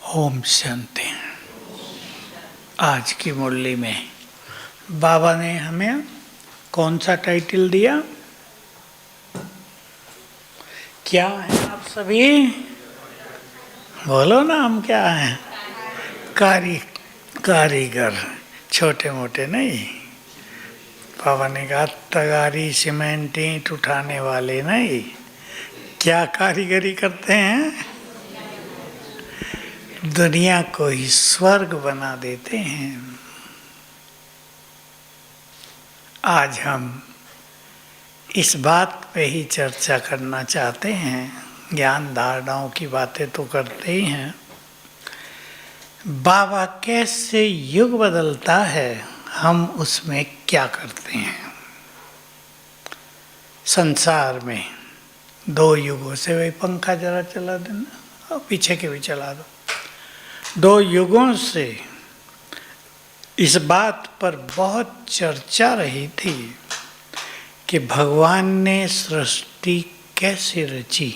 ओम शांति। आज की मुरली में बाबा ने हमें कौन सा टाइटल दिया? क्या है आप सभी? बोलो ना, हम क्या हैं? कारीगर, छोटे मोटे नहीं। बाबा ने कहा तगारी सीमेंट ईंट उठाने वाले नहीं। क्या कारीगरी करते हैं? दुनिया को ही स्वर्ग बना देते हैं। आज हम इस बात पे ही चर्चा करना चाहते हैं। ज्ञान धारणाओं की बातें तो करते ही हैं। बाबा कैसे युग बदलता है, हम उसमें क्या करते हैं। संसार में दो युगों से, वही पंखा जरा चला देना और पीछे के भी चला दो। दो युगों से इस बात पर बहुत चर्चा रही थी कि भगवान ने सृष्टि कैसे रची।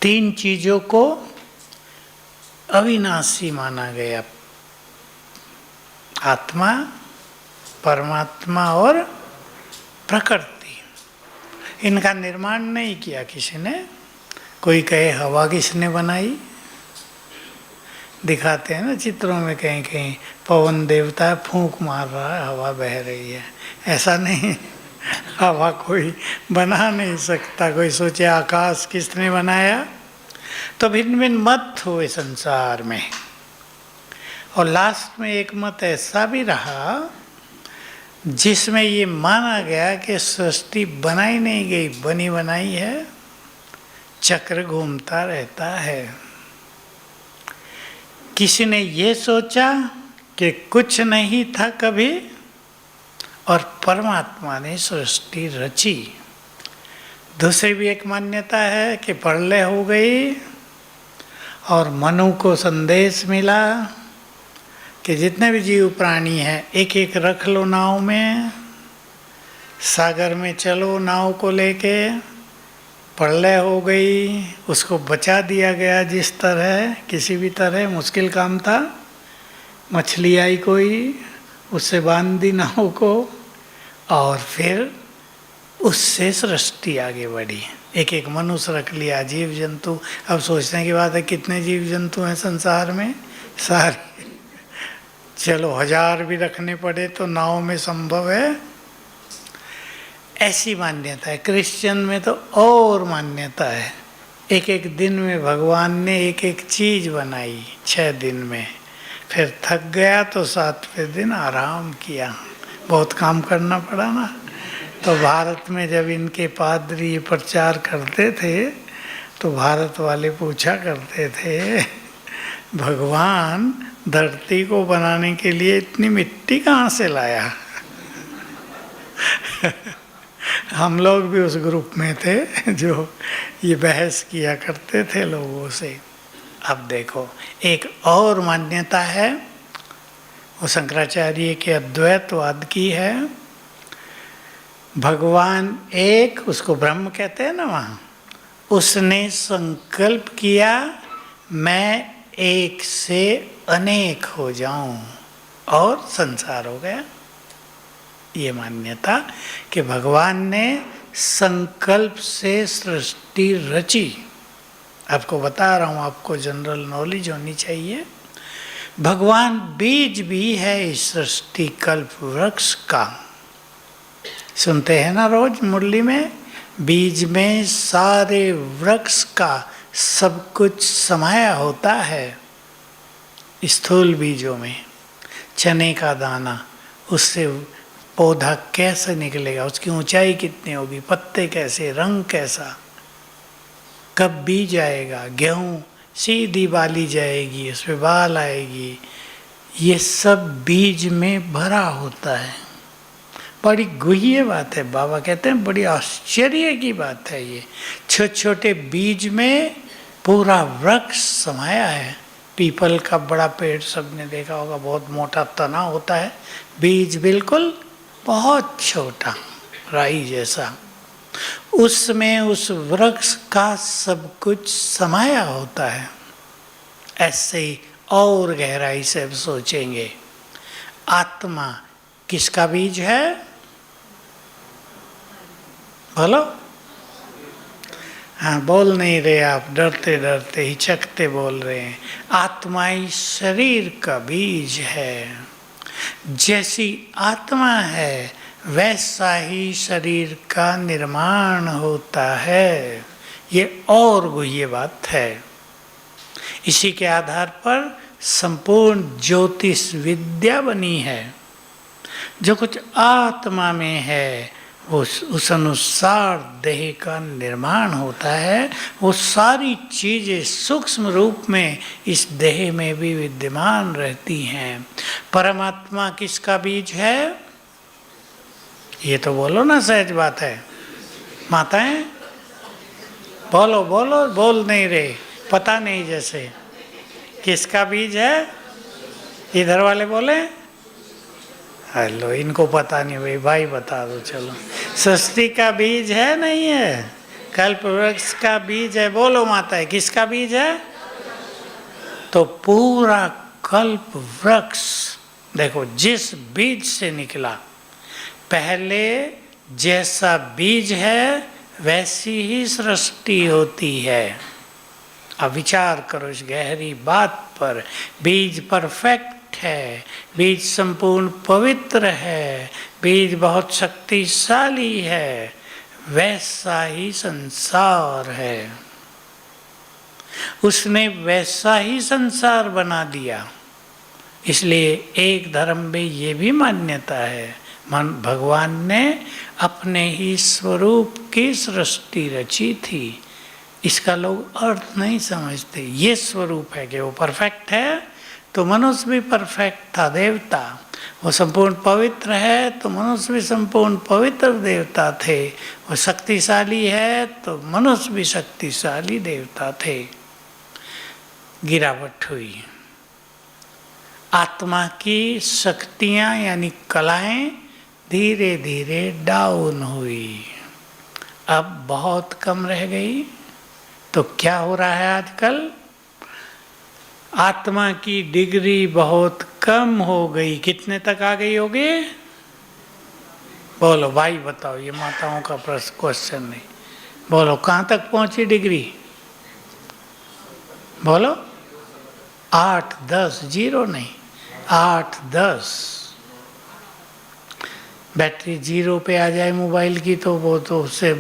तीन चीजों को अविनाशी माना गया: आत्मा, परमात्मा और प्रकृति। इनका निर्माण नहीं किया किसी ने। कोई कहे हवा किसने बनाई, दिखाते हैं ना चित्रों में, कहीं कहीं पवन देवता फूंक मार रहा है, हवा बह रही है। ऐसा नहीं, हवा कोई बना नहीं सकता। कोई सोचे आकाश किसने बनाया। तो भिन्न भिन्न मत हुए संसार में, और लास्ट में एक मत ऐसा भी रहा जिसमें ये माना गया कि सृष्टि बनाई नहीं गई, बनी बनाई है। चक्र घूमता रहता है। किसी ने ये सोचा कि कुछ नहीं था कभी, और परमात्मा ने सृष्टि रची। दूसरी भी एक मान्यता है कि प्रलय हो गई और मनु को संदेश मिला कि जितने भी जीव प्राणी हैं एक एक रख लो नाव में, सागर में चलो नाव को लेके। प्रलय हो गई, उसको बचा दिया गया जिस तरह, किसी भी तरह। मुश्किल काम था। मछली आई कोई, उससे बांध दी नाव को, और फिर उससे सृष्टि आगे बढ़ी। एक एक मनुष्य रख लिया, जीव जंतु। अब सोचने की बात है कितने जीव जंतु हैं संसार में, सारे। चलो 1000 भी रखने पड़े तो नाव में संभव है। ऐसी मान्यता है। क्रिश्चियन में तो और मान्यता है। एक एक दिन में भगवान ने एक एक चीज बनाई 6 दिन में। फिर थक गया तो 7वें दिन आराम किया। बहुत काम करना पड़ा ना। तो भारत में जब इनके पादरी प्रचार करते थे तो भारत वाले पूछा करते थे, भगवान धरती को बनाने के लिए इतनी मिट्टी कहाँ से लाया? हम लोग भी उस ग्रुप में थे जो ये बहस किया करते थे लोगों से। अब देखो, एक और मान्यता है, वो शंकराचार्य के अद्वैतवाद की है। भगवान एक, उसको ब्रह्म कहते हैं ना वहाँ, उसने संकल्प किया मैं एक से अनेक हो जाऊं, और संसार हो गया। ये मान्यता कि भगवान ने संकल्प से सृष्टि रची। आपको बता रहा हूँ, आपको जनरल नॉलेज होनी चाहिए। भगवान बीज भी है इस सृष्टि कल्प वृक्ष का। सुनते हैं ना रोज मुरली में, बीज में सारे वृक्ष का सब कुछ समाया होता है। स्थूल बीजों में चने का दाना, उससे पौधा कैसे निकलेगा, उसकी ऊंचाई कितनी होगी, पत्ते कैसे, रंग कैसा, कब बीज आएगा, गेहूँ सीधी बाली जाएगी, उसमें बाल आएगी, ये सब बीज में भरा होता है। बड़ी गुह्य बात है। बाबा कहते हैं बड़ी आश्चर्य की बात है ये। छोटे छोटे बीज में पूरा वृक्ष समाया है। पीपल का बड़ा पेड़ सबने देखा होगा, बहुत मोटा तना होता है, बीज बिल्कुल बहुत छोटा, राई जैसा। उसमें उस वृक्ष का सब कुछ समाया होता है। ऐसे ही और गहराई से अब सोचेंगे, आत्मा किसका बीज है? बोलो। हाँ, बोल नहीं रहे आप, डरते डरते हिचकते बोल रहे हैं। आत्मा ही शरीर का बीज है। जैसी आत्मा है वैसा ही शरीर का निर्माण होता है। ये और गुह्य बात है। इसी के आधार पर संपूर्ण ज्योतिष विद्या बनी है। जो कुछ आत्मा में है वो उस अनुसार देह का निर्माण होता है। वो सारी चीज़ें सूक्ष्म रूप में इस देह में भी विद्यमान रहती हैं। परमात्मा किसका बीज है? ये तो बोलो ना, सहज बात है। माताएं बोलो बोलो, बोल नहीं रहे, पता नहीं जैसे। किसका बीज है? इधर वाले बोले। हेलो, इनको पता नहीं भाई, भाई बता दो चलो। सृष्टि का बीज है नहीं है? कल्प वृक्ष का बीज है। बोलो माता है, किसका बीज है? तो पूरा कल्प वृक्ष देखो जिस बीज से निकला, पहले जैसा बीज है वैसी ही सृष्टि होती है। अब विचार करो इस गहरी बात पर। बीज परफेक्ट है, बीज संपूर्ण पवित्र है, बीज बहुत शक्तिशाली है, वैसा ही संसार है। उसने वैसा ही संसार बना दिया। इसलिए एक धर्म में ये भी मान्यता है, भगवान ने अपने ही स्वरूप की सृष्टि रची थी। इसका लोग अर्थ नहीं समझते। ये स्वरूप है कि वो परफेक्ट है तो मनुष्य भी परफेक्ट था, देवता। वो संपूर्ण पवित्र है तो मनुष्य भी संपूर्ण पवित्र देवता थे। वो शक्तिशाली है तो मनुष्य भी शक्तिशाली देवता थे। गिरावट हुई, आत्मा की शक्तियाँ यानी कलाएं धीरे धीरे डाउन हुई। अब बहुत कम रह गई। तो क्या हो रहा है आजकल? आत्मा की डिग्री बहुत कम हो गई। कितने तक आ गई होगी? बोलो भाई बताओ, ये माताओं का प्रश्न क्वेश्चन नहीं। बोलो कहाँ तक पहुंची डिग्री? बोलो 8 10, 0 नहीं, 8 10। बैटरी 0 पे आ जाए मोबाइल की तो वो तो उससे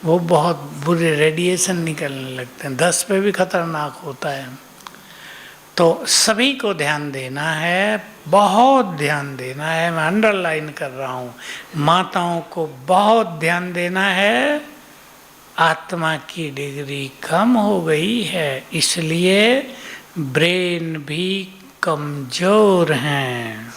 वो बहुत बुरे रेडिएशन निकलने लगते हैं। 10 पे भी खतरनाक होता है। तो सभी को ध्यान देना है, बहुत ध्यान देना है। मैं अंडरलाइन कर रहा हूँ, माताओं को बहुत ध्यान देना है। आत्मा की डिग्री कम हो गई है, इसलिए ब्रेन भी कमजोर हैं।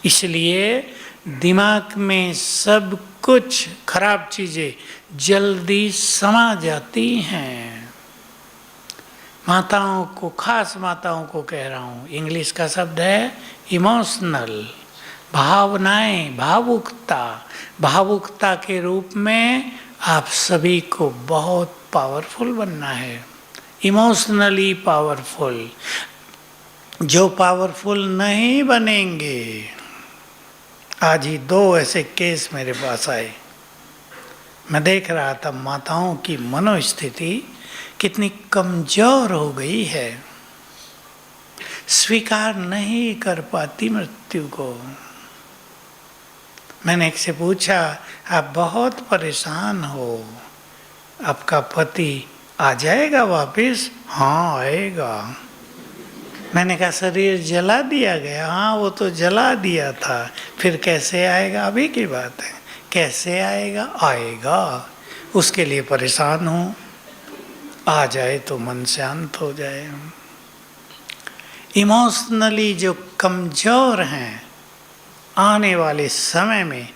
इसलिए दिमाग में सब कुछ खराब चीज़ें जल्दी समा जाती हैं। माताओं को, खास माताओं को कह रहा हूँ, इंग्लिश का शब्द है इमोशनल, भावनाएं, भावुकता। भावुकता के रूप में आप सभी को बहुत पावरफुल बनना है, इमोशनली पावरफुल। जो पावरफुल नहीं बनेंगे, आज ही 2 ऐसे केस मेरे पास आए। मैं देख रहा था माताओं की मनोस्थिति कितनी कमजोर हो गई है, स्वीकार नहीं कर पाती मृत्यु को। मैंने एक से पूछा, आप बहुत परेशान हो, आपका पति आ जाएगा वापस? हाँ आएगा। मैंने कहा शरीर जला दिया गया? हाँ वो तो जला दिया था, फिर कैसे आएगा? अभी की बात है, कैसे आएगा? आएगा। उसके लिए परेशान हूँ, आ जाए तो मन शांत हो जाए। इमोशनली जो कमजोर हैं, आने वाले समय में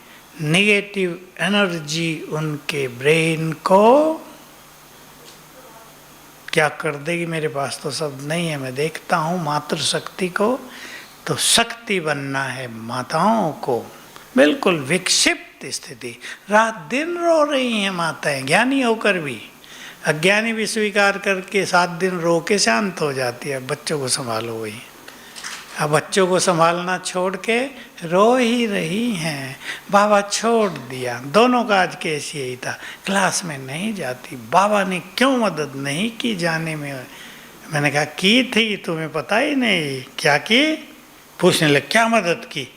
नेगेटिव एनर्जी उनके ब्रेन को क्या कर देगी। मेरे पास तो शब्द नहीं है, मैं देखता हूँ मातृ शक्ति को। तो शक्ति बनना है माताओं को, बिल्कुल विक्षिप्त विपरीत स्थिति, रात दिन रो रही हैं माताएं, ज्ञानी होकर भी। अज्ञानी भी स्वीकार करके 7 दिन रो के शांत हो जाती है, बच्चों को संभालो वही। अब बच्चों को संभालना छोड़ के रो ही रही हैं। बाबा छोड़ दिया। दोनों का आज केस यही था, क्लास में नहीं जाती, बाबा ने क्यों मदद नहीं की जाने में। मैंने कहा की थी, तुम्हें पता ही नहीं। क्या की? पूछने लगे क्या मदद की?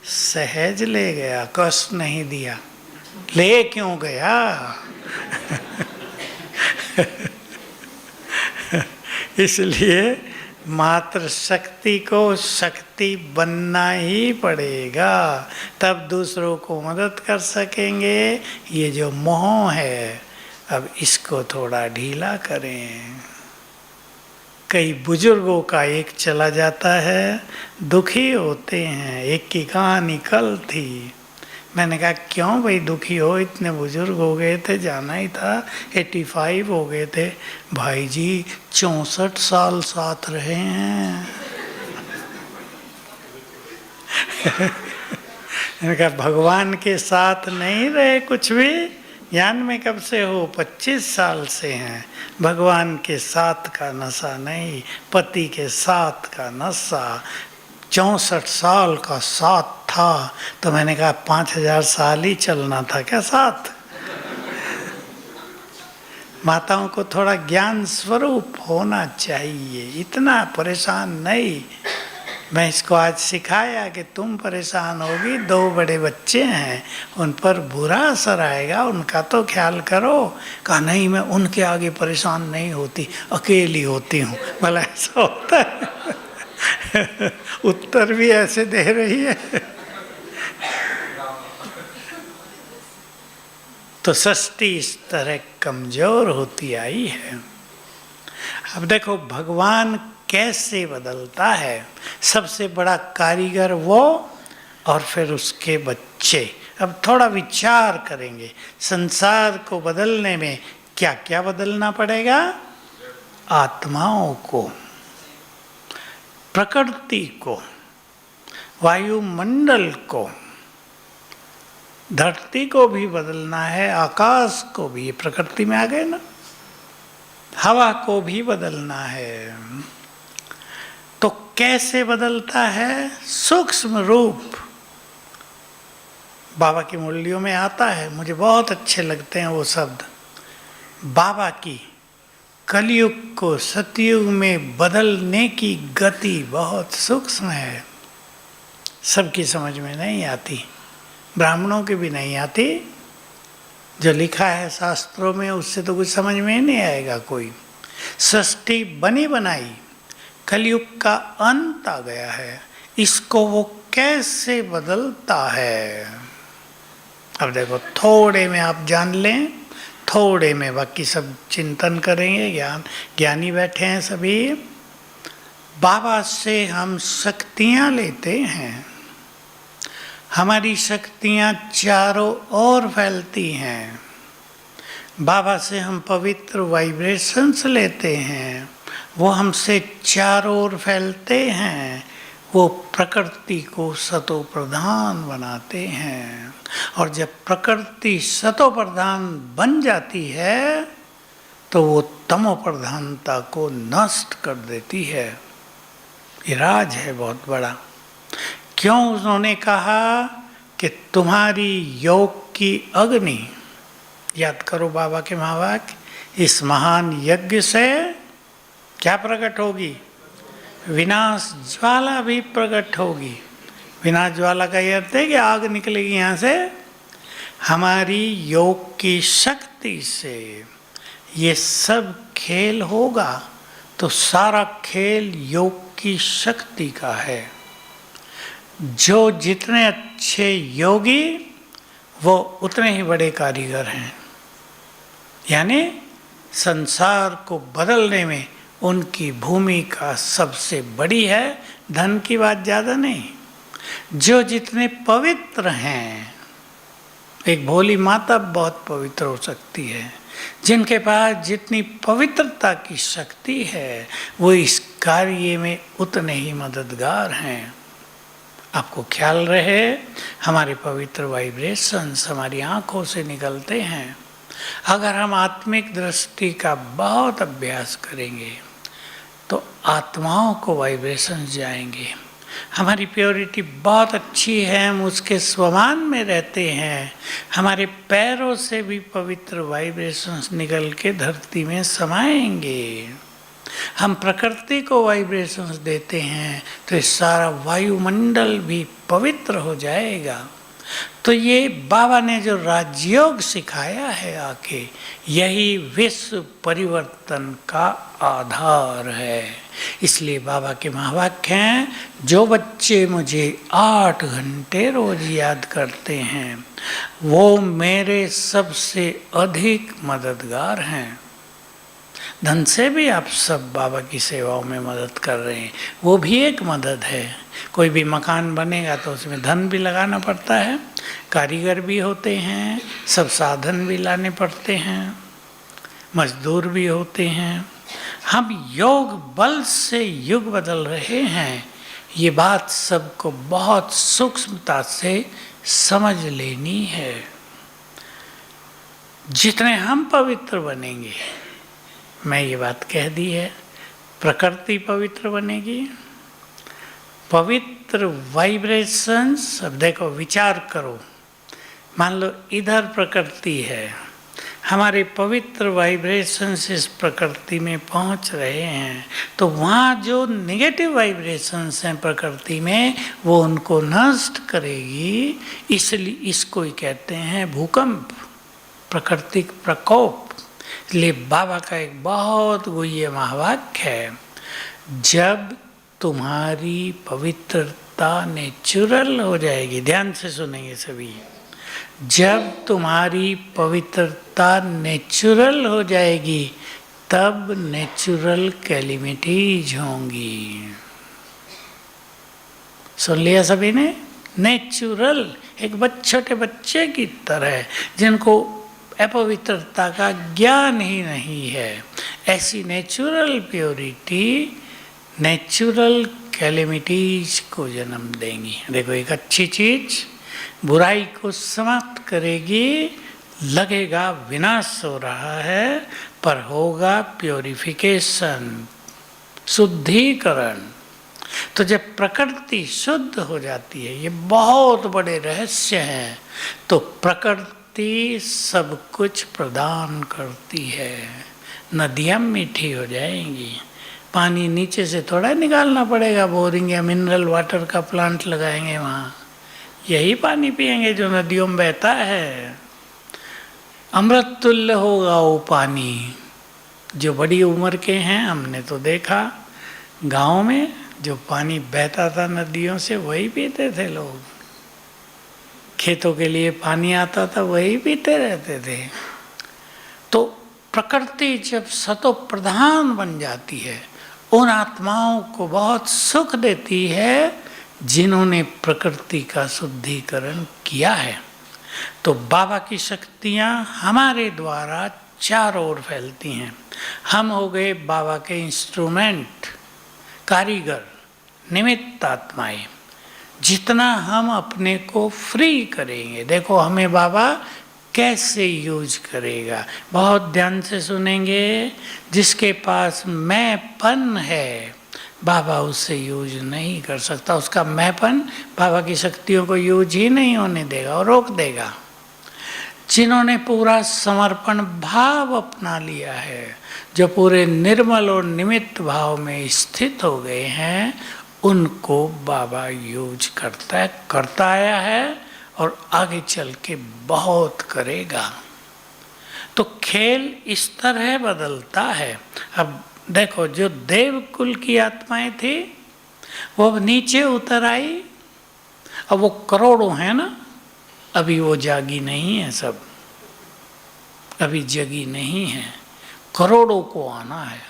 सहज ले गया, कष्ट नहीं दिया। ले क्यों गया? इसलिए मात्र शक्ति को शक्ति बनना ही पड़ेगा, तब दूसरों को मदद कर सकेंगे। ये जो मोह है, अब इसको थोड़ा ढीला करें। कई बुजुर्गों का एक चला जाता है, दुखी होते हैं। एक की कहानी कल थी, मैंने कहा क्यों भाई दुखी हो, इतने बुजुर्ग हो गए थे, जाना ही था, 85 हो गए थे। भाई जी 64 साल साथ रहे हैं। मैंने कहा भगवान के साथ नहीं रहे कुछ भी, ज्ञान में कब से हो? 25 साल से हैं। भगवान के साथ का नशा नहीं, पति के साथ का नशा। 64 साल का साथ था, तो मैंने कहा 5000 साल ही चलना था क्या साथ? माताओं को थोड़ा ज्ञान स्वरूप होना चाहिए, इतना परेशान नहीं। मैं इसको आज सिखाया कि तुम परेशान होगी, 2 बड़े बच्चे हैं, उन पर बुरा असर आएगा, उनका तो ख्याल करो। कहा नहीं, मैं उनके आगे परेशान नहीं होती, अकेली होती हूँ। भला ऐसा होता है? उत्तर भी ऐसे दे रही है। तो सृष्टि इस तरह कमजोर होती आई है। अब देखो भगवान कैसे बदलता है। सबसे बड़ा कारीगर वो और फिर उसके बच्चे। अब थोड़ा विचार करेंगे, संसार को बदलने में क्या क्या बदलना पड़ेगा? आत्माओं को, प्रकृति को, वायुमंडल को, धरती को भी बदलना है, आकाश को भी, प्रकृति में आ गए ना, हवा को भी बदलना है। तो कैसे बदलता है? सूक्ष्म रूप बाबा की मुरलियों में आता है, मुझे बहुत अच्छे लगते हैं वो शब्द। बाबा की कलयुग को सतयुग में बदलने की गति बहुत सूक्ष्म है, सबकी समझ में नहीं आती, ब्राह्मणों की भी नहीं आती। जो लिखा है शास्त्रों में उससे तो कुछ समझ में ही नहीं आएगा कोई। सृष्टि बनी बनाई, कलयुग का अंत आ गया है, इसको वो कैसे बदलता है? अब देखो थोड़े में आप जान लें, थोड़े में बाकी सब चिंतन करेंगे। ज्ञानी बैठे हैं सभी। बाबा से हम शक्तियाँ लेते हैं, हमारी शक्तियाँ चारों ओर फैलती हैं। बाबा से हम पवित्र वाइब्रेशंस लेते हैं, वो हमसे चारों ओर फैलते हैं, वो प्रकृति को सतो प्रधान बनाते हैं। और जब प्रकृति सतो प्रधान बन जाती है तो वो तमो प्रधानता को नष्ट कर देती है। ये राज है बहुत बड़ा। क्यों उन्होंने कहा कि तुम्हारी योग की अग्नि, याद करो बाबा के महावाक्य, इस महान यज्ञ से क्या प्रकट होगी? विनाश ज्वाला भी प्रकट होगी। विनाश ज्वाला का ये अर्थ है कि आग निकलेगी यहाँ से। हमारी योग की शक्ति से ये सब खेल होगा, तो सारा खेल योग की शक्ति का है। जो जितने अच्छे योगी वो उतने ही बड़े कारीगर हैं। यानी संसार को बदलने में उनकी भूमिका सबसे बड़ी है, धन की बात ज़्यादा नहीं। जो जितने पवित्र हैं, एक भोली माता बहुत पवित्र हो सकती है, जिनके पास जितनी पवित्रता की शक्ति है वो इस कार्य में उतने ही मददगार हैं। आपको ख्याल रहे, हमारे पवित्र वाइब्रेशंस हमारी आँखों से निकलते हैं। अगर हम आत्मिक दृष्टि का बहुत अभ्यास करेंगे तो आत्माओं को वाइब्रेशंस जाएंगे। हमारी प्योरिटी बहुत अच्छी है, हम उसके स्वमान में रहते हैं। हमारे पैरों से भी पवित्र वाइब्रेशंस निकल के धरती में समाएंगे। हम प्रकृति को वाइब्रेशंस देते हैं तो इस सारा वायुमंडल भी पवित्र हो जाएगा। तो ये बाबा ने जो राजयोग सिखाया है आके, यही विश्व परिवर्तन का आधार है। इसलिए बाबा के महावाक्य हैं, जो बच्चे मुझे 8 घंटे रोज याद करते हैं वो मेरे सबसे अधिक मददगार हैं। धन से भी आप सब बाबा की सेवाओं में मदद कर रहे हैं, वो भी एक मदद है। कोई भी मकान बनेगा तो उसमें धन भी लगाना पड़ता है, कारीगर भी होते हैं, सब साधन भी लाने पड़ते हैं, मजदूर भी होते हैं। हम योग बल से युग बदल रहे हैं, ये बात सबको बहुत सूक्ष्मता से समझ लेनी है। जितने हम पवित्र बनेंगे, मैं ये बात कह दी है, प्रकृति पवित्र बनेगी। पवित्र वाइब्रेशंस, अब देखो विचार करो, मान लो इधर प्रकृति है, हमारे पवित्र वाइब्रेशंस इस प्रकृति में पहुंच रहे हैं, तो वहाँ जो नेगेटिव वाइब्रेशंस हैं प्रकृति में, वो उनको नष्ट करेगी। इसलिए इसको ही कहते हैं भूकंप, प्राकृतिक प्रकोप। इसलिए बाबा का एक बहुत गुह्य महावाक्य है, जब तुम्हारी पवित्रता नेचुरल हो जाएगी, ध्यान से सुनेंगे सभी, जब तुम्हारी पवित्रता नेचुरल हो जाएगी तब नेचुरल कैलिमिटीज होंगी। सुन लिया सभी ने? नेचुरल, एक छोटे बच्चे की तरह जिनको अपवित्रता का ज्ञान ही नहीं है, ऐसी नेचुरल प्योरिटी नेचुरल कैलिमिटीज को जन्म देंगी। देखो एक अच्छी चीज बुराई को समाप्त करेगी, लगेगा विनाश हो रहा है पर होगा प्योरिफिकेशन, शुद्धिकरण। तो जब प्रकृति शुद्ध हो जाती है, ये बहुत बड़े रहस्य हैं, तो प्रकृति सब कुछ प्रदान करती है। नदियाँ मीठी हो जाएंगी, पानी नीचे से थोड़ा निकालना पड़ेगा, बोरिंग या मिनरल वाटर का प्लांट लगाएंगे वहाँ, यही पानी पिएंगे जो नदियों में बहता है। अमृत तुल्य होगा वो पानी। जो बड़ी उम्र के हैं, हमने तो देखा गांव में जो पानी बहता था नदियों से वही पीते थे लोग, खेतों के लिए पानी आता था वही पीते रहते थे। तो प्रकृति जब सतो प्रधान बन जाती है, उन आत्माओं को बहुत सुख देती है जिन्होंने प्रकृति का शुद्धिकरण किया है। तो बाबा की शक्तियाँ हमारे द्वारा चारों ओर फैलती हैं। हम हो गए बाबा के इंस्ट्रूमेंट, कारीगर, निमित्त आत्माएं। जितना हम अपने को फ्री करेंगे, देखो हमें बाबा कैसे यूज करेगा, बहुत ध्यान से सुनेंगे। जिसके पास मैंपन है, बाबा उससे यूज नहीं कर सकता, उसका मैंपन बाबा की शक्तियों को यूज ही नहीं होने देगा और रोक देगा। जिन्होंने पूरा समर्पण भाव अपना लिया है, जो पूरे निर्मल और निमित्त भाव में स्थित हो गए हैं, उनको बाबा यूज करता आया है और आगे चल के बहुत करेगा। तो खेल इस तरह बदलता है। अब देखो, जो देवकुल की आत्माएं थी वो अब नीचे उतर आई, अब वो करोड़ों हैं ना, अभी वो जागी नहीं है, सब अभी जगी नहीं है, करोड़ों को आना है।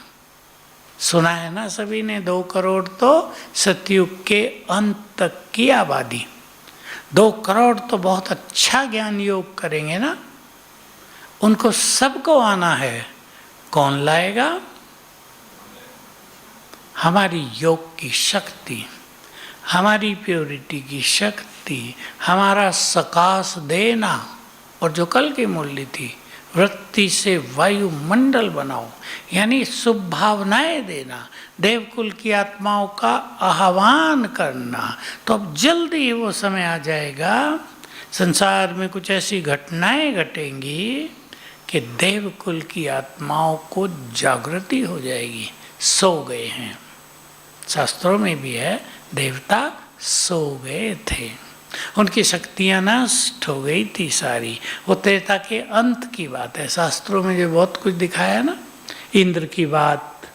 सुना है ना सभी ने, 2 करोड़ तो सतयुग के अंत तक की आबादी, 2 करोड़ तो बहुत अच्छा ज्ञान योग करेंगे ना, उनको सबको आना है। कौन लाएगा? हमारी योग की शक्ति, हमारी प्योरिटी की शक्ति, हमारा सकाश देना, और जो कल की मूल्य थी, वृत्ति से वायुमंडल बनाओ, यानी शुभ भावनाएं देना, देवकुल की आत्माओं का आह्वान करना। तो अब जल्दी वो समय आ जाएगा, संसार में कुछ ऐसी घटनाएं घटेंगी कि देवकुल की आत्माओं को जागृति हो जाएगी। सो गए हैं, शास्त्रों में भी है, देवता सो गए थे, उनकी शक्तियां नष्ट हो गई थी सारी। वो त्रेता के अंत की बात है। शास्त्रों में जो बहुत कुछ दिखाया ना, इंद्र की बात,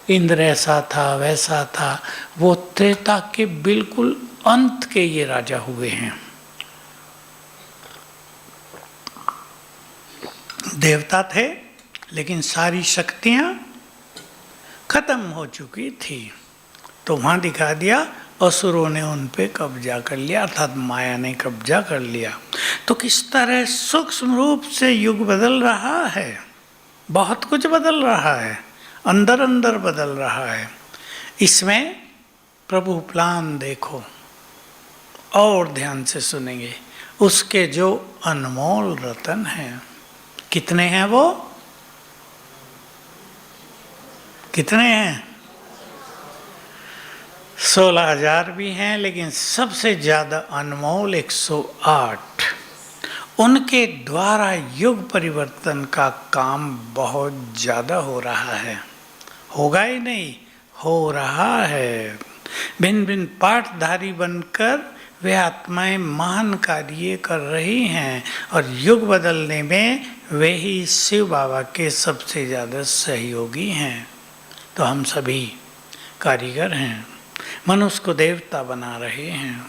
इंद्र ऐसा था वैसा था, वो त्रेता के बिल्कुल अंत के ये राजा हुए हैं। देवता थे लेकिन सारी शक्तियां खत्म हो चुकी थी। तो वहां दिखा दिया असुरों ने उन पे कब्जा कर लिया, अर्थात माया ने कब्जा कर लिया। तो किस तरह सूक्ष्म रूप से युग बदल रहा है, बहुत कुछ बदल रहा है, अंदर अंदर बदल रहा है। इसमें प्रभु प्लान देखो और ध्यान से सुनेंगे। उसके जो अनमोल रतन हैं, कितने हैं वो? कितने हैं? 16,000 भी हैं, लेकिन सबसे ज्यादा अनमोल 108। उनके द्वारा युग परिवर्तन का काम बहुत ज्यादा हो रहा है। होगा ही नहीं, हो रहा है। भिन्न भिन्न पाठधारी बनकर वे आत्माएं महान कार्य कर रही हैं, और युग बदलने में वे ही शिव बाबा के सबसे ज्यादा सहयोगी हैं। तो हम सभी कारीगर हैं, मनुष्य को देवता बना रहे हैं,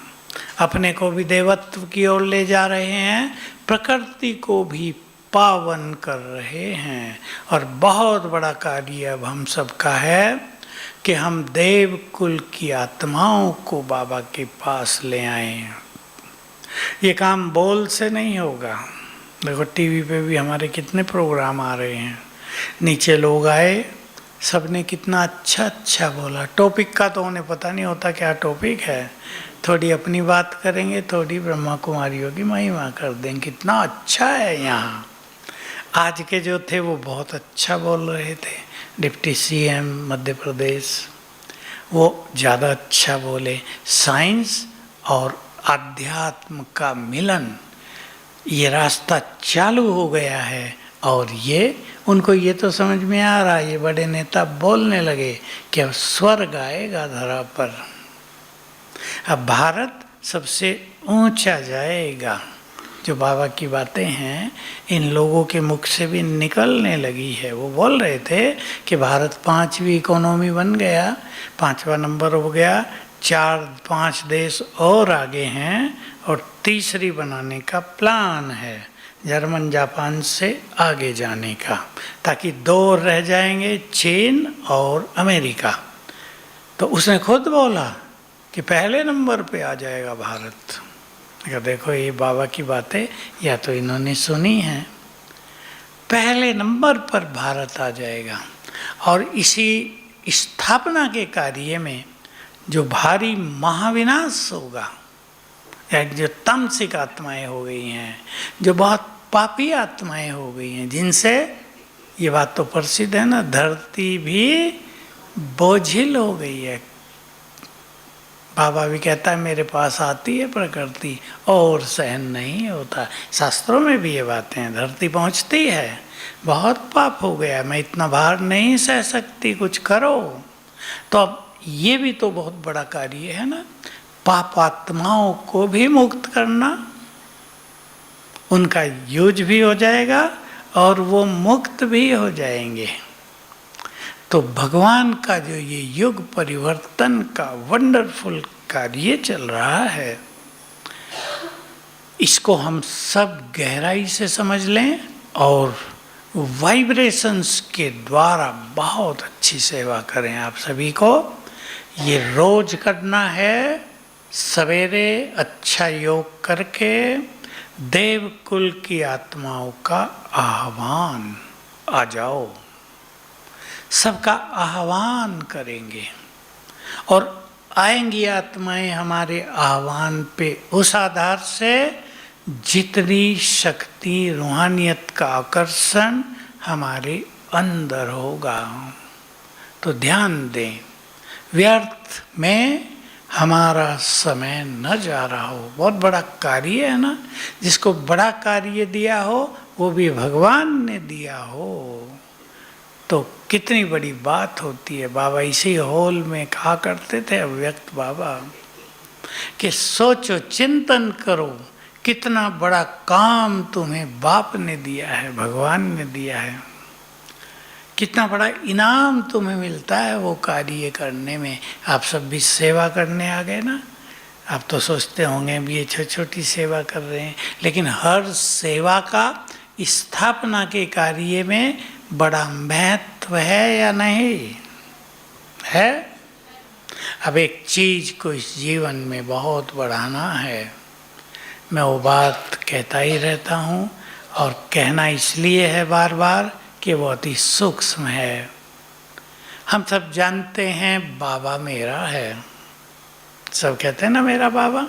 अपने को भी देवत्व की ओर ले जा रहे हैं, प्रकृति को भी पावन कर रहे हैं। और बहुत बड़ा कार्य अब हम सबका है कि हम देव कुल की आत्माओं को बाबा के पास ले आएं। ये काम बोल से नहीं होगा। देखो टीवी पे भी हमारे कितने प्रोग्राम आ रहे हैं, नीचे लोग आए, सबने कितना अच्छा अच्छा बोला। टॉपिक का तो उन्हें पता नहीं होता क्या टॉपिक है, थोड़ी अपनी बात करेंगे, थोड़ी ब्रह्मा कुमारियों की महिमा कर देंगे। कितना अच्छा है यहाँ। आज के जो थे वो बहुत अच्छा बोल रहे थे, डिप्टी सीएम मध्य प्रदेश, वो ज़्यादा अच्छा बोले। साइंस और आध्यात्म का मिलन, ये रास्ता चालू हो गया है। और ये उनको ये तो समझ में आ रहा है, ये बड़े नेता बोलने लगे कि अब स्वर्ग आएगा धरा पर, अब भारत सबसे ऊंचा जाएगा। जो बाबा की बातें हैं इन लोगों के मुख से भी निकलने लगी है। वो बोल रहे थे कि भारत 5वीं इकोनॉमी बन गया, 5वां नंबर हो गया, 4-5 देश और आगे हैं, और तीसरी बनाने का प्लान है, जर्मन जापान से आगे जाने का, ताकि 2 रह जाएंगे, चीन और अमेरिका। तो उसने खुद बोला कि पहले नंबर पे आ जाएगा भारत। देखो ये बाबा की बातें या तो इन्होंने सुनी हैं, पहले नंबर पर भारत आ जाएगा। और इसी स्थापना के कार्य में जो भारी महाविनाश होगा, या जो तामसिक आत्माएं हो गई हैं, जो बहुत पापी आत्माएं हो गई हैं, जिनसे ये बात तो प्रसिद्ध है ना, धरती भी बोझिल हो गई है। बाबा भी कहता है मेरे पास आती है प्रकृति और सहन नहीं होता। शास्त्रों में भी ये बातें हैं, धरती पहुंचती है, बहुत पाप हो गया, मैं इतना भार नहीं सह सकती, कुछ करो। तो अब ये भी तो बहुत बड़ा कार्य है ना, पापात्माओं को भी मुक्त करना, उनका यूज भी हो जाएगा और वो मुक्त भी हो जाएंगे। तो भगवान का जो ये युग परिवर्तन का वंडरफुल कार्य चल रहा है, इसको हम सब गहराई से समझ लें और वाइब्रेशंस के द्वारा बहुत अच्छी सेवा करें। आप सभी को ये रोज करना है, सवेरे अच्छा योग करके देव कुल की आत्माओं का आह्वान, आ जाओ, सबका आह्वान करेंगे। और आएंगी आत्माएं हमारे आह्वान पे, उस आधार से जितनी शक्ति रूहानियत का आकर्षण हमारे अंदर होगा। तो ध्यान दें, व्यर्थ में हमारा समय न जा रहा हो। बहुत बड़ा कार्य है ना, जिसको बड़ा कार्य दिया हो वो भी भगवान ने दिया हो, तो कितनी बड़ी बात होती है। बाबा इसी हॉल में कहा करते थे, अव्यक्त बाबा, कि सोचो, चिंतन करो, कितना बड़ा काम तुम्हें बाप ने दिया है, भगवान ने दिया है, कितना बड़ा इनाम तुम्हें मिलता है वो कार्य करने में। आप सब भी सेवा करने आ गए ना। आप तो सोचते होंगे भी ये छोटी छोटी सेवा कर रहे हैं, लेकिन हर सेवा का स्थापना के कार्य में बड़ा महत्व है या नहीं है? अब एक चीज को इस जीवन में बहुत बढ़ाना है, मैं वो बात कहता ही रहता हूँ, और कहना इसलिए है बार बार कि वो अति सूक्ष्म है। हम सब जानते हैं बाबा मेरा है, सब कहते हैं ना मेरा बाबा।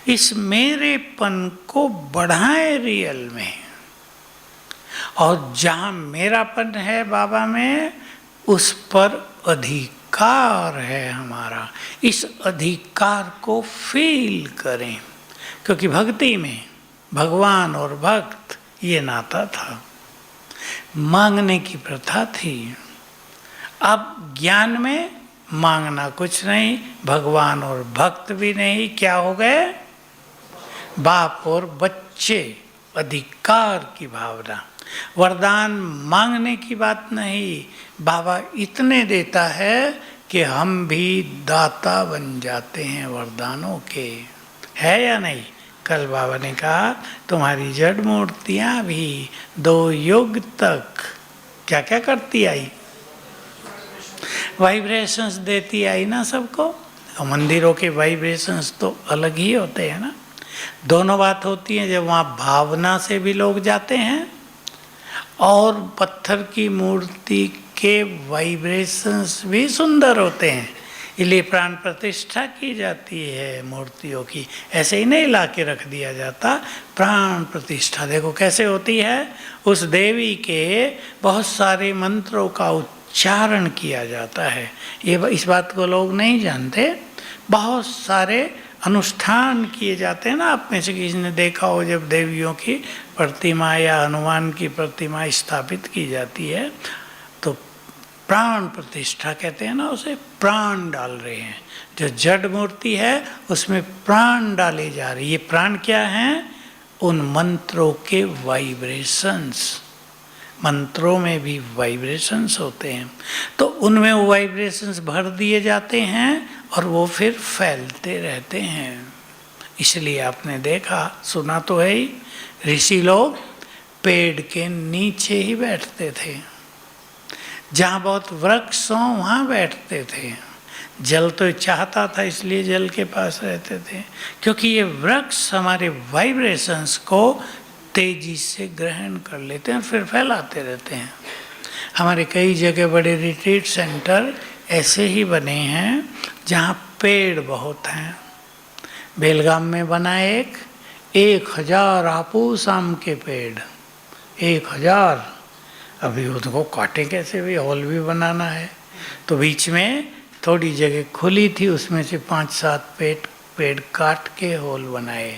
इस मेरेपन को बढ़ाएं रियल में, और जहाँ मेरापन है बाबा में, उस पर अधिकार है हमारा। इस अधिकार को फील करें, क्योंकि भक्ति में भगवान और भक्त ये नाता था, मांगने की प्रथा थी। अब ज्ञान में मांगना कुछ नहीं, भगवान और भक्त भी नहीं, क्या हो गए? बाप और बच्चे, अधिकार की भावना। वरदान मांगने की बात नहीं, बाबा इतने देता है कि हम भी दाता बन जाते हैं वरदानों के, है या नहीं? कल बाबा ने कहा तुम्हारी जड़ मूर्तियां भी 2 युग तक क्या क्या करती आई? वाइब्रेशंस देती आई ना सबको। और मंदिरों के वाइब्रेशंस तो अलग ही होते हैं ना। दोनों बात होती है, जब वहाँ भावना से भी लोग जाते हैं, और पत्थर की मूर्ति के वाइब्रेशंस भी सुंदर होते हैं, इसलिए प्राण प्रतिष्ठा की जाती है मूर्तियों की। ऐसे ही नहीं ला के रख दिया जाता, प्राण प्रतिष्ठा देखो कैसे होती है। उस देवी के बहुत सारे मंत्रों का उच्चारण किया जाता है, ये इस बात को लोग नहीं जानते। बहुत सारे अनुष्ठान किए जाते हैं ना। आप में से किसी ने देखा हो, जब देवियों की प्रतिमा या हनुमान की प्रतिमा स्थापित की जाती है तो प्राण प्रतिष्ठा कहते हैं ना, उसे प्राण डाल रहे हैं। जो जड़ मूर्ति है उसमें प्राण डाले जा रहे हैं। ये प्राण क्या हैं? उन मंत्रों के वाइब्रेशंस। मंत्रों में भी वाइब्रेशंस होते हैं, तो उनमें वो वाइब्रेशंस भर दिए जाते हैं और वो फिर फैलते रहते हैं। इसलिए आपने देखा सुना तो है ही, ऋषि लोग पेड़ के नीचे ही बैठते थे, जहाँ बहुत वृक्ष हो वहाँ बैठते थे। जल तो चाहता था इसलिए जल के पास रहते थे, क्योंकि ये वृक्ष हमारे वाइब्रेशंस को तेजी से ग्रहण कर लेते हैं, फिर फैलाते रहते हैं। हमारे कई जगह बड़े रिट्रीट सेंटर ऐसे ही बने हैं जहाँ पेड़ बहुत हैं। बेलगाम में बना 1000 हापुस आम के पेड़, 1000। अभी उनको काटें कैसे, भी हॉल भी बनाना है, तो बीच में थोड़ी जगह खुली थी, उसमें से 5-7 पेड़ काट के हॉल बनाए।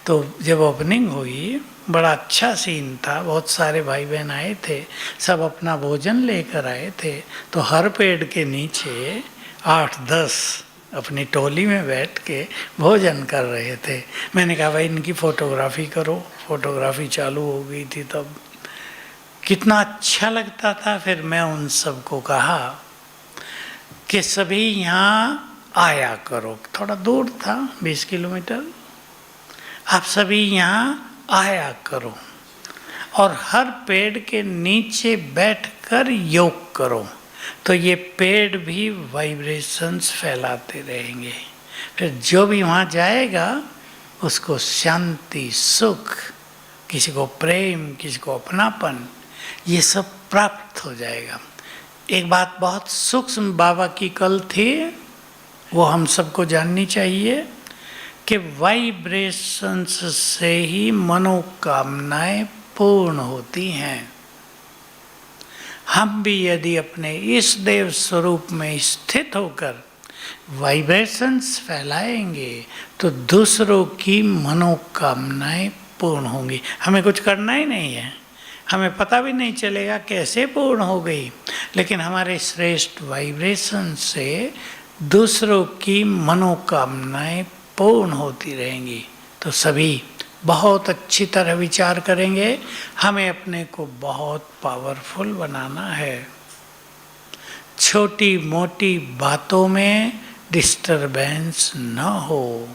तो जब ओपनिंग हुई बड़ा अच्छा सीन था, बहुत सारे भाई बहन आए थे, सब अपना भोजन लेकर आए थे। तो हर पेड़ के नीचे 8-10 अपनी टोली में बैठ के भोजन कर रहे थे। मैंने कहा भाई इनकी फ़ोटोग्राफी करो। फोटोग्राफी चालू हो गई थी, तब कितना अच्छा लगता था। फिर मैं उन सबको कहा कि सभी यहाँ आया करो। थोड़ा दूर था, 20 किलोमीटर। आप सभी यहाँ आया करो और हर पेड़ के नीचे बैठकर योग करो, तो ये पेड़ भी वाइब्रेशंस फैलाते रहेंगे। फिर जो भी वहाँ जाएगा उसको शांति, सुख, किसी को प्रेम, किसी को अपनापन, ये सब प्राप्त हो जाएगा। एक बात बहुत सूक्ष्म बाबा की कल थी, वो हम सबको जाननी चाहिए कि वाइब्रेशंस से ही मनोकामनाएं पूर्ण होती हैं। हम भी यदि अपने इस देव स्वरूप में स्थित होकर वाइब्रेशंस फैलाएंगे तो दूसरों की मनोकामनाएं पूर्ण होंगी। हमें कुछ करना ही नहीं है, हमें पता भी नहीं चलेगा कैसे पूर्ण हो गई, लेकिन हमारे श्रेष्ठ वाइब्रेशन से दूसरों की मनोकामनाएं पूर्ण होती रहेंगी। तो सभी बहुत अच्छी तरह विचार करेंगे, हमें अपने को बहुत पावरफुल बनाना है। छोटी मोटी बातों में डिस्टरबेंस न हो।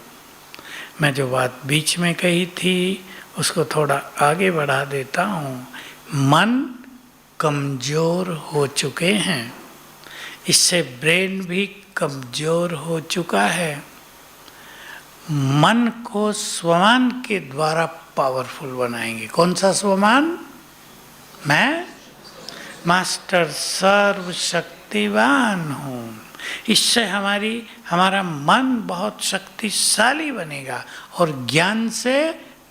मैं जो बात बीच में कही थी उसको थोड़ा आगे बढ़ा देता हूँ। मन कमज़ोर हो चुके हैं, इससे ब्रेन भी कमज़ोर हो चुका है। मन को स्वमान के द्वारा पावरफुल बनाएंगे। कौन सा स्वमान? मैं मास्टर सर्वशक्तिवान हूँ। इससे हमारा मन बहुत शक्तिशाली बनेगा और ज्ञान से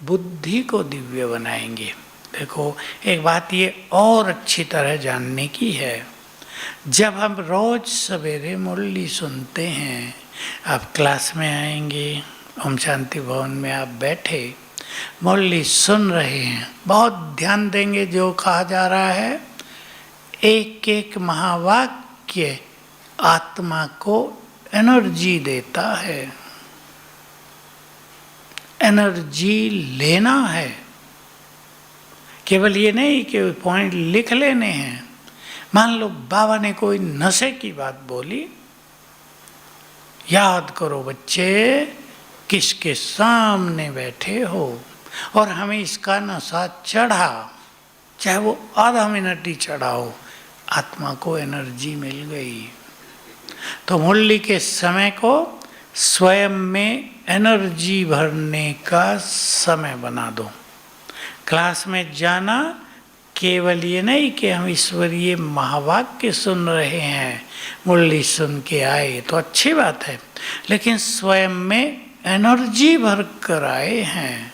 बुद्धि को दिव्य बनाएंगे। देखो, एक बात ये और अच्छी तरह जानने की है। जब हम रोज सवेरे मुरली सुनते हैं, आप क्लास में आएंगे, ओम शांति भवन में आप बैठे मुरली सुन रहे हैं, बहुत ध्यान देंगे जो कहा जा रहा है। एक एक महावाक्य आत्मा को एनर्जी देता है। एनर्जी लेना है, केवल ये नहीं कि पॉइंट लिख लेने हैं। मान लो बाबा ने कोई नशे की बात बोली, याद करो बच्चे किसके सामने बैठे हो और हमें इसका नशा चढ़ा, चाहे वो आधा मिनट ही चढ़ा हो, आत्मा को एनर्जी मिल गई। तो मुरली के समय को स्वयं में एनर्जी भरने का समय बना दो। क्लास में जाना केवल ये नहीं कि हम ईश्वरीय महावाक्य सुन रहे हैं, मुरली सुन के आए तो अच्छी बात है, लेकिन स्वयं में एनर्जी भर कर आए हैं,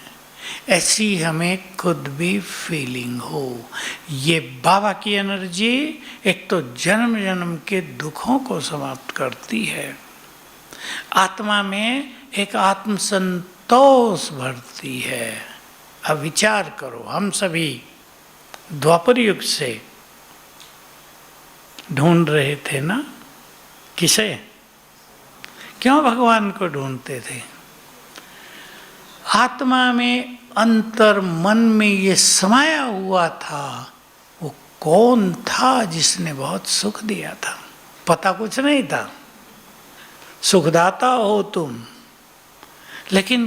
ऐसी हमें खुद भी फीलिंग हो। ये बाबा की एनर्जी एक तो जन्म जन्म के दुखों को समाप्त करती है, आत्मा में एक आत्म संतोष भरती है। अब विचार करो, हम सभी द्वापर युग से ढूंढ रहे थे ना, किसे? क्यों भगवान को ढूंढते थे? आत्मा में अंतर मन में ये समाया हुआ था, वो कौन था जिसने बहुत सुख दिया था? पता कुछ नहीं था, सुखदाता हो तुम, लेकिन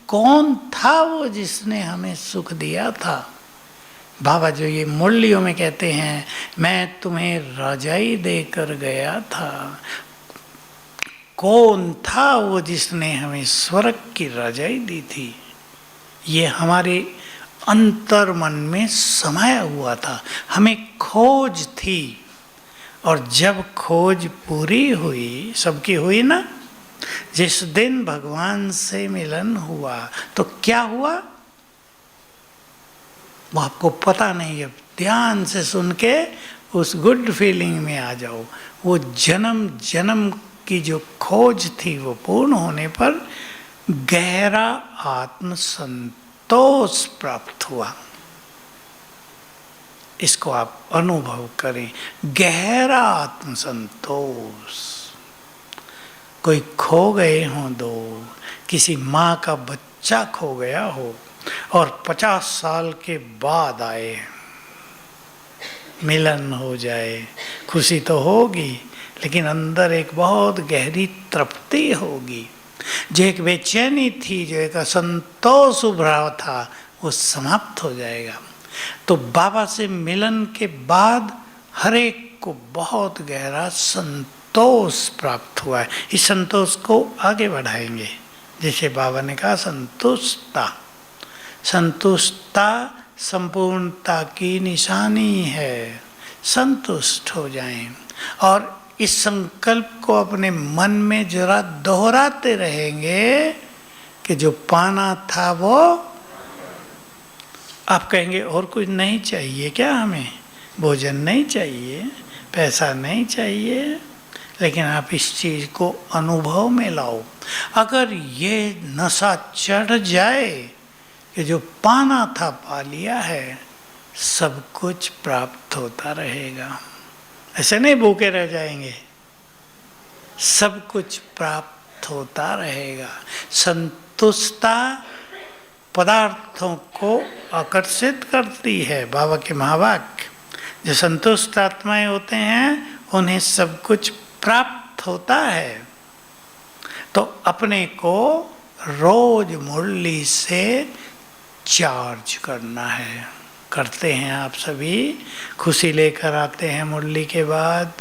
कौन था वो जिसने हमें सुख दिया था? बाबा जो ये मुरलियों में कहते हैं, मैं तुम्हें रजाई देकर गया था, कौन था वो जिसने हमें स्वर्ग की रजाई दी थी? ये हमारे अंतर मन में समाया हुआ था, हमें खोज थी। और जब खोज पूरी हुई, सबकी हुई ना, जिस दिन भगवान से मिलन हुआ तो क्या हुआ वो आपको पता नहीं है। ध्यान से सुन के उस गुड फीलिंग में आ जाओ। वो जन्म जन्म की जो खोज थी वो पूर्ण होने पर गहरा आत्म संतोष प्राप्त हुआ। इसको आप अनुभव करें, गहरा आत्म संतोष। कोई खो गए हों दो, किसी माँ का बच्चा खो गया हो और 50 साल के बाद आए, मिलन हो जाए, खुशी तो होगी, लेकिन अंदर एक बहुत गहरी तृप्ति होगी। जो एक बेचैनी थी, जो एक असंतोष उभरा था, वो समाप्त हो जाएगा। तो बाबा से मिलन के बाद हर एक को बहुत गहरा संतोष प्राप्त हुआ है। इस संतोष को आगे बढ़ाएंगे, जैसे बाबा ने कहा संतुष्टता। संतुष्टता संपूर्णता की निशानी है। संतुष्ट हो जाएं। और इस संकल्प को अपने मन में जरा दोहराते रहेंगे कि जो पाना था वो, आप कहेंगे और कुछ नहीं चाहिए क्या, हमें भोजन नहीं चाहिए, पैसा नहीं चाहिए, लेकिन आप इस चीज को अनुभव में लाओ। अगर ये नशा चढ़ जाए कि जो पाना था पा लिया है, सब कुछ प्राप्त होता रहेगा। ऐसे नहीं भूखे रह जाएंगे, सब कुछ प्राप्त होता रहेगा। संतुष्टता पदार्थों को आकर्षित करती है। बाबा के महावाक्य, जो संतुष्ट आत्माएं होते हैं उन्हें सब कुछ प्राप्त होता है। तो अपने को रोज मुरली से चार्ज करना है। करते हैं आप सभी, खुशी लेकर आते हैं मुरली के बाद,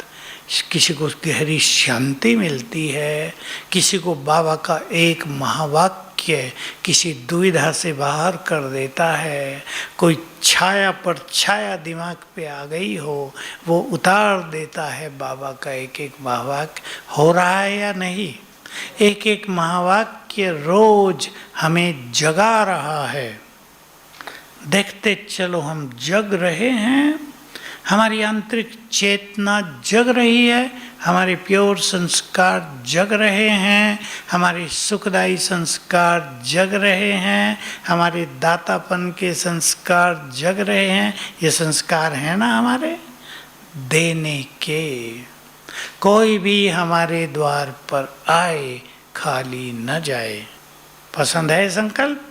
किसी को गहरी शांति मिलती है, किसी को बाबा का एक महावाक्य किसी दुविधा से बाहर कर देता है, कोई छाया पर छाया दिमाग पे आ गई हो वो उतार देता है बाबा का एक एक महावाक्य। हो रहा है या नहीं? एक एक महावाक्य रोज हमें जगा रहा है। देखते चलो हम जग रहे हैं, हमारी आंतरिक चेतना जग रही है, हमारे प्योर संस्कार जग रहे हैं, हमारे सुखदायी संस्कार जग रहे हैं, हमारे दातापन के संस्कार जग रहे हैं। ये संस्कार हैं ना हमारे देने के। कोई भी हमारे द्वार पर आए खाली न जाए। पसंद है संकल्प?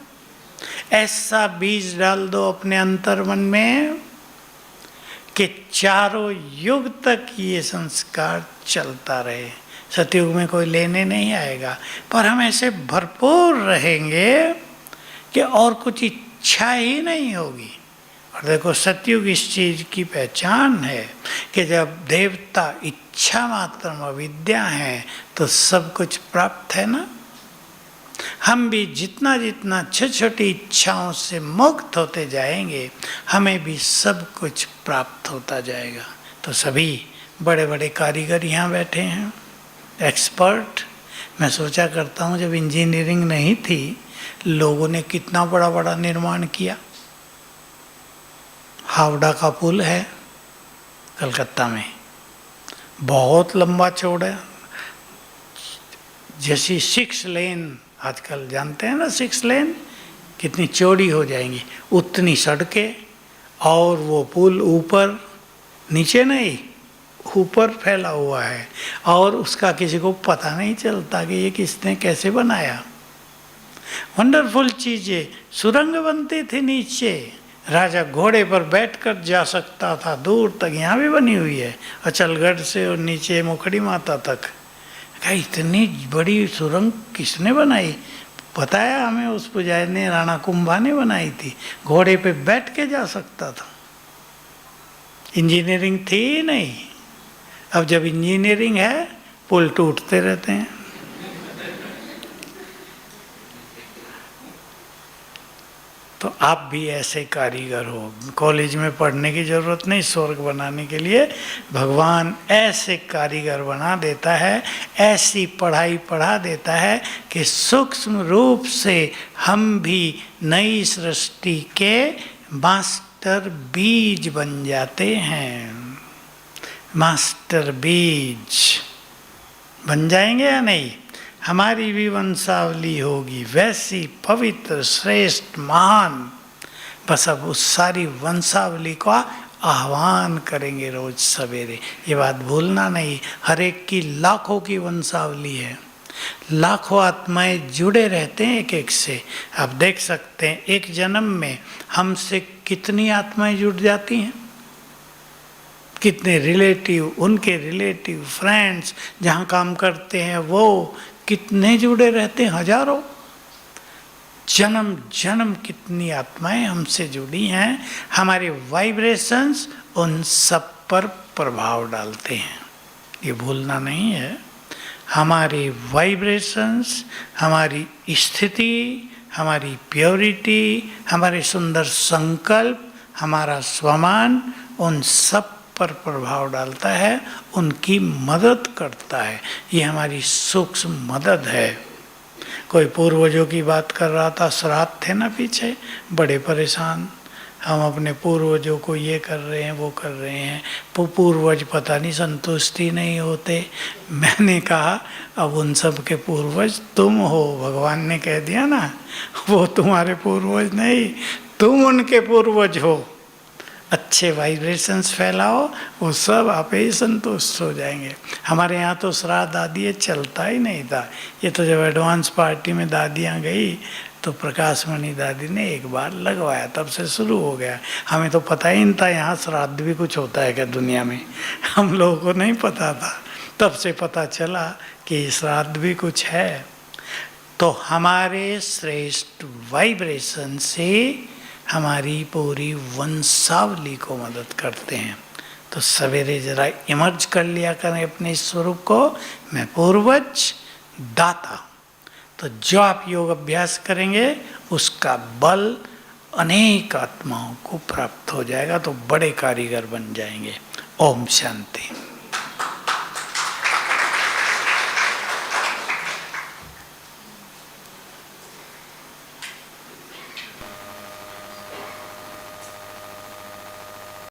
ऐसा बीज डाल दो अपने अंतर्मन में कि चारों युग तक ये संस्कार चलता रहे। सतयुग में कोई लेने नहीं आएगा, पर हम ऐसे भरपूर रहेंगे कि और कुछ इच्छा ही नहीं होगी। और देखो सतयुग इस चीज की पहचान है कि जब देवता इच्छा मात्र अविद्या है तो सब कुछ प्राप्त है ना। हम भी जितना जितना छोटी छोटी इच्छाओं से मुक्त होते जाएंगे, हमें भी सब कुछ प्राप्त होता जाएगा। तो सभी बड़े बड़े कारीगर यहाँ बैठे हैं, एक्सपर्ट। मैं सोचा करता हूँ जब इंजीनियरिंग नहीं थी, लोगों ने कितना बड़ा बड़ा निर्माण किया। हावड़ा का पुल है कलकत्ता में, बहुत लंबा चौड़ा, जैसी 6 लेन आजकल जानते हैं ना, 6 लेन कितनी चौड़ी हो जाएंगी, उतनी सड़कें, और वो पुल ऊपर नीचे नहीं ऊपर फैला हुआ है, और उसका किसी को पता नहीं चलता कि ये किसने कैसे बनाया। वंडरफुल चीजें। सुरंग बनती थी नीचे, राजा घोड़े पर बैठकर जा सकता था दूर तक। यहाँ भी बनी हुई है अचलगढ़ से और नीचे मुखड़ी माता तक। इतनी बड़ी सुरंग किसने बनाई? बताया हमें उस पुजारी ने, राणा कुंभा ने बनाई थी। घोड़े पे बैठ के जा सकता था। इंजीनियरिंग थी नहीं। अब जब इंजीनियरिंग है, पुल टूटते रहते हैं। तो आप भी ऐसे कारीगर हो। कॉलेज में पढ़ने की जरूरत नहीं स्वर्ग बनाने के लिए। भगवान ऐसे कारीगर बना देता है, ऐसी पढ़ाई पढ़ा देता है कि सूक्ष्म रूप से हम भी नई सृष्टि के मास्टर बीज बन जाते हैं। मास्टर बीज बन जाएंगे या नहीं? हमारी भी वंशावली होगी वैसी पवित्र, श्रेष्ठ, महान। बस अब उस सारी वंशावली का आह्वान करेंगे रोज सवेरे। ये बात भूलना नहीं। हर एक की लाखों की वंशावली है, लाखों आत्माएं जुड़े रहते हैं एक एक से। आप देख सकते हैं एक जन्म में हमसे कितनी आत्माएं जुड़ जाती हैं। कितने रिलेटिव, उनके रिलेटिव, फ्रेंड्स, जहाँ काम करते हैं वो कितने जुड़े रहते हैं, हजारों। जन्म जन्म कितनी आत्माएं हमसे जुड़ी हैं। हमारे वाइब्रेशंस उन सब पर प्रभाव डालते हैं, ये भूलना नहीं है। हमारे वाइब्रेशंस, हमारी स्थिति, हमारी प्योरिटी, हमारे सुंदर संकल्प, हमारा स्वमान, उन सब पर प्रभाव डालता है, उनकी मदद करता है। ये हमारी सूक्ष्म मदद है। कोई पूर्वजों की बात कर रहा था, श्राद्ध थे ना पीछे, बड़े परेशान, हम अपने पूर्वजों को ये कर रहे हैं वो कर रहे हैं, पूर्वज पता नहीं संतुष्टि नहीं होते। मैंने कहा अब उन सब के पूर्वज तुम हो, भगवान ने कह दिया ना, वो तुम्हारे पूर्वज नहीं, तुम उनके पूर्वज हो। अच्छे वाइब्रेशंस फैलाओ, वो सब आप ही संतुष्ट हो जाएंगे। हमारे यहाँ तो श्राद्ध आदि ये चलता ही नहीं था। ये तो जब एडवांस पार्टी में दादियाँ गई तो प्रकाश मणि दादी ने एक बार लगवाया, तब से शुरू हो गया। हमें तो पता ही नहीं था यहाँ श्राद्ध भी कुछ होता है क्या दुनिया में, हम लोगों को नहीं पता था। तब से पता चला कि श्राद्ध भी कुछ है। तो हमारे श्रेष्ठ वाइब्रेशन से हमारी पूरी वंशावली को मदद करते हैं। तो सवेरे जरा इमर्ज कर लिया करें अपने स्वरूप को, मैं पूर्वज दाता। तो जो आप योग अभ्यास करेंगे उसका बल अनेक आत्माओं को प्राप्त हो जाएगा, तो बड़े कारीगर बन जाएंगे। ओम शांति।